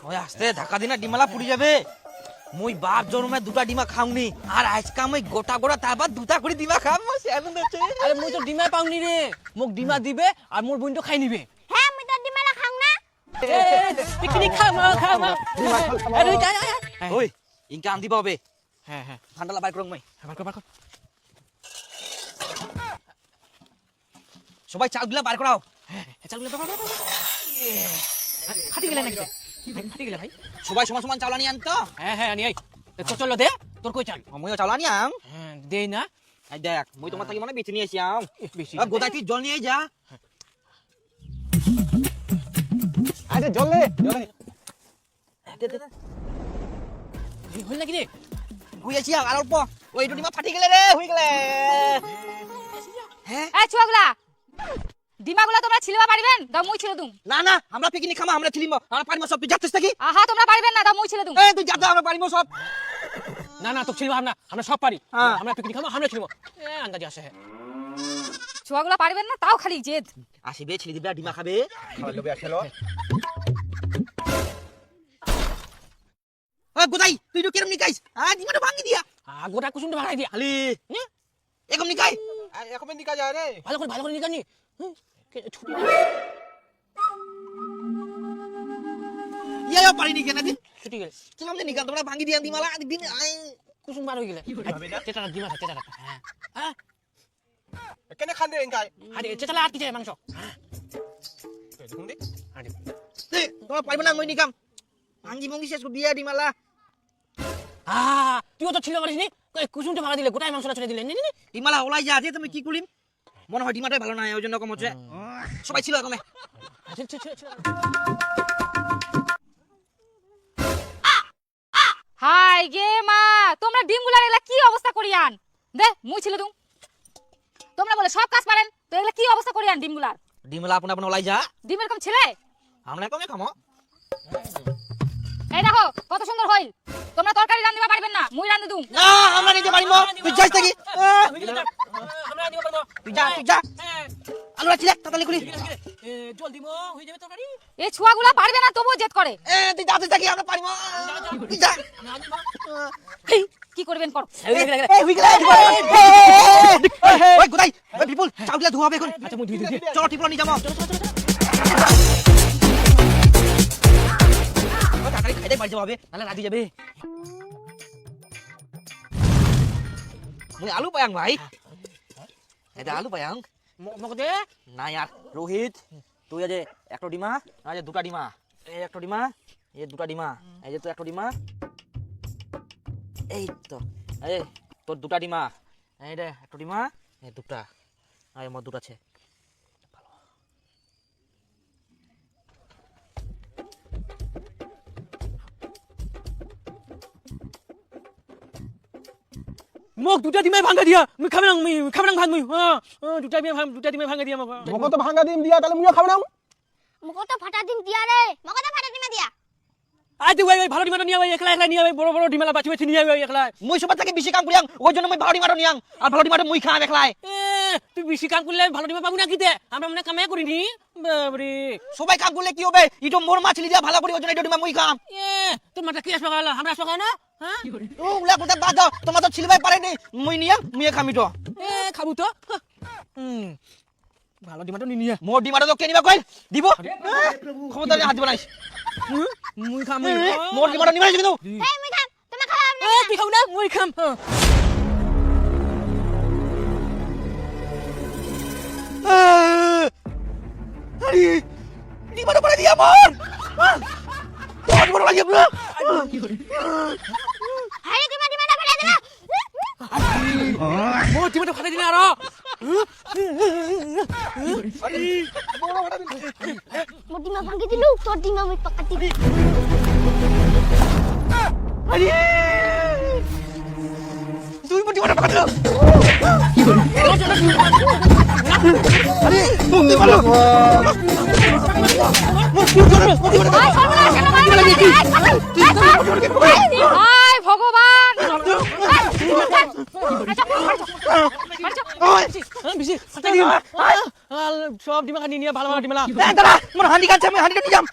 ওই আস্তে ধাক্কা দিনা ডিমালা পুড়ি যাবে। মুই বাপ জন্মে দুটা ডিমা খাওনি আর আজকা মুই গোটা গোটা তারপর দুটা করে ডিমা খাম। আরে মুই তো ডিমা পাউনি রে, মোক ডিমা দিবে আর মোর বোন তো খাই নিবে। হ্যাঁ মুই তো ডিমালা খাও না। পিকনিক খামা। আরে যাই আয়। ওই ইনকা আন দিবা হবে। হ্যাঁ হ্যাঁ ঠান্ডা বাইর করং মই। বার কর। সবাই চালগুলা বার করাও। হ্যাঁ চল বার কর। ফাটি গেলে নাকি? ফাটি গেলে ভাই। সবাই সমান সমান চাউল আনি আনতো। হ্যাঁ আনি আই। চল দে তোর কই চাল। মইও চাউল আনি আম। হ্যাঁ দেই না। এই দেখ মই তোমার থাকি মানে বেচে নিয়ে আসি আম। বেশি গোদাই তুই জল নিয়ে যা। আরে জল লে হল নাকি রে? হই আছি আর অল্প। ওই ডিমা ফাটি গেলে রে, হই গেলে। হ্যাঁ এই ছুয়াগুলা ডিমাগুলা তোমরা ছিলবা পারিবেন? দাও মুই ছিলে দুম। না না আমরা পিকনিক খামা, আমরা ছিলিম। আমরা পারিমো সব, তুই যাচ্ছিস নাকি? আহা তোমরা পারিবেন না, দাও মুই ছিলে দুম। এই তুই যা, আমরা পারিমো সব। না তো ছিল না, আমরা সব পারি। হ্যাঁ। আমরা পিকনিক খাবো, আমরা ছিলবো। আন্দাজ আসে। ছুয়াগুলা পারিবেন না, তাও খালি জেদ। আসিবে ছেলে দিবে ডিমা খাবে। লবে আসলো ওই গোদাই তুই তো কেরম নিকাইস? ডিমাটা ভাঙি দিয়া। গোটা কুসুমটা ভাঙাই দিয়া। খালি এরকম নিকাই। এখন দিকা যায় রে ভালো করে নিকানি। ছুটি ইয়া পারিনি কেন দিন? ছুটি গেল। কিলাম যে নিকাল তোমরা ভাঙি দিয়া ডিমালা দিন। কুসুম বার হয়ে গেলে। চেতারা ডিমা চেতারা। হ্যাঁ কেনে খান রে এঙ্কাই আরে চেতালা আর কি যায় মাংস। দেখুন দে আরে তোমরা পারিবে না মই নিকাম। ভাঙি ভঙ্গি শেষ দিয়া ডিমালা। তুইও তো ছিল পারিস নি, কুসুমটা ভাঙা দিলে গোটাই মাংসটা ছেড়ে দিলে। ডিমালা ওলাই যা, তুমি কি করিম? মনে হয় ডিমাটাই ভালো না, ওই জন্য কম হচ্ছে। সবাই ছিল কমে। হাই গে মা, তোমরা ডিমগুলার এলা কি অবস্থা করিয়ান? দে মুই ছিলে দুম। তোমরা বলে সব কাজ পারেন, তো এলা কি অবস্থা করিয়ান ডিমগুলার? ডিমালা আপনা আপনা ওলাই যা। ডিম এরকম ছিলে? আমরা কমে খামো। এই দেখো কত সুন্দর হইল। তোমরা তরকারি রান্ধিবা পারবেন না, মুই রান্ধি দুম। না আমরা নিতে পারিমো। তুই যাইস নাকি? আমরা দিব পারবো। তুই যা। আলুরা ছিলে তাড়াতাড়ি করি। জল দিব হয়ে যাবে তরকারি। এই ছুয়াগুলা পারবে না তবুও জেদ করে। তুই যাতে থাকি আমরা পারিমো। তুই যা। কি করবেন করো। এই হই গেল। ওই গোদাই, ওই বিপুল চাউলটা ধোয়া হবে এখন। আচ্ছা মুই ধুই দিই। চলো টিপলো নি যাবো। তাড়াতাড়ি খাইতে পারতে হবে, নাহলে রাতি যাবে। মুই আলু পায়াং ভাই। এটা আলু পায়াং। মক দে। না यार রোহিত, তুই আজ একটা ডিমা, আজ দুটা ডিমা। এই একটা ডিমা, এই দুটা ডিমা। এই যে তুই একটা ডিমা। এই তো এই তোর দুটা ডিমা। এই রে একটা ডিমা, এই দুটা। আয় মোর দুটা আছে। মোক দুটা ডিমাই ভাঙা দিয়া। মুই খাব না ভাত মুই। দুটা ডিমাই ভাঙা দিয়া মোক। মকো তো ভাঙা দিম দিয়া তাহলে মুইও খাব না মুকো তো ফাটা ডিম দিয়া রে। মুকো তো ফাটা ডিম দিয়া। আই তুই ওই ভালো ডিমাটা নিয়ে আই, একলা নিয়ে আই, বড় ডিমালা বাছি নিয়ে আই একলা। মুই সবার থেকে বেশি কাম করিয়াং, ওই জন্য মুই ভালো ডিমাটো নিয়াং। আর ভালো ডিমাটো মুই খাম একলাই। তুই বেশি কাম করলে ভালো ডিমা পাবো না কিতে? আমরা মনে কামে করিনি। বাবরে সবাই কাম করলে কি হবে? ইটো মোর মাছলি দিয়া ভালো করি, ওই জন্য ইটো ডিমা মুই খাম। তোর মাথা কি আসবে গালা? আমরা আসবে না? হ্যাঁ ও উলা কথা বাদ দাও, তোমার তো ছিলবাই পারে নি। মুই নিয়াং, মুই খাম ইটো। খাবো তো। ভালো ডিমাটা নিয়ে মোর ডিমাটো তো কেনিবা কইল দিব। খবরদার হাত দিব নাইস। মুই খাম। মোর ডিমাটো নিবা কিন্তু। এই মুই খাম, তুমি খাও আমি। তুই খাও না, মুই খাম। আরে ডিমাটো পড়ে দিয়া মোর। ডিমাটো লাগিয়ে না। আরে তুমি ডিমটা ফেলে দিলা। মোর ডিমাটা ফাটাই দিলে আর। মোর ডিমা ভাঙি দিলু, তোর ডিমা মুই পাকাতি দি। আরে তুই মোর ডিমাটো পাকা দিল। আরে মুক্তি মারো। হায় ভগবান। সব ডিমা নিয়ে ভালো ডিমালা। দাঁড়া মোর হান্ডি কাছে, আমি হান্ডিটা নিয়ে যাম।